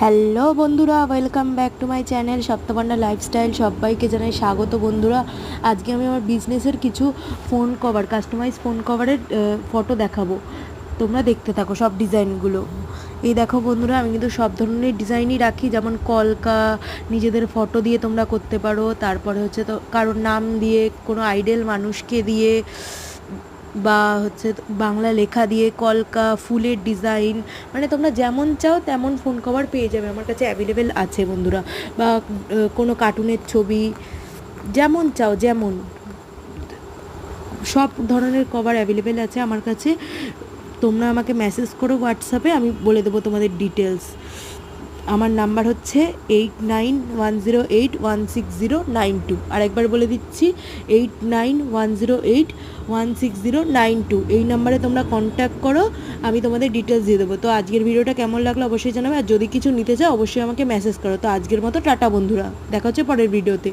Hello বন্ধুরা, welcome back to my channel Saptaparna lifestyle. সবাইকে জানাই স্বাগত বন্ধুরা। আজকে আমি আমার বিজনেসের কিছু ফোন কভার, কাস্টমাইজ ফোন কভারের ফটো দেখাবো। তোমরা দেখতে থাকো সব ডিজাইনগুলো। এই দেখো বন্ধুরা, আমি কিন্তু সব ধরনের ডিজাইনই রাখি, যেমন কলকা, নিজেদের ফটো দিয়ে তোমরা করতে পারো, তারপরে হচ্ছে তো কারোর নাম দিয়ে, কোনো আইডল মানুষকে দিয়ে, বা হচ্ছে বাংলা লেখা দিয়ে কলকা, ফুলের ডিজাইন, মানে তোমরা যেমন চাও তেমন ফোন কভার পেয়ে যাবে, আমার কাছে অ্যাভেলেবেল আছে বন্ধুরা। বা কোনো কার্টুনের ছবি, যেমন চাও যেমন, সব ধরনের কভার অ্যাভেলেবেল আছে আমার কাছে। তোমরা আমাকে মেসেজ করো হোয়াটসঅ্যাপে, আমি বলে দেবো তোমাদের ডিটেলস। আমার নাম্বার হচ্ছে 8910816092। আরেকবার বলে দিচ্ছি, 8910816092। এই নাম্বারে তোমরা কন্ট্যাক্ট করো, আমি তোমাদের ডিটেলস দিয়ে দেবো। তো আজকের ভিডিওটা কেমন লাগলো অবশ্যই জানাবে, আর যদি কিছু নিতে চাও অবশ্যই আমাকে মেসেজ করো। তো আজকের মতো টাটা বন্ধুরা, দেখা হচ্ছে পরের ভিডিওতে।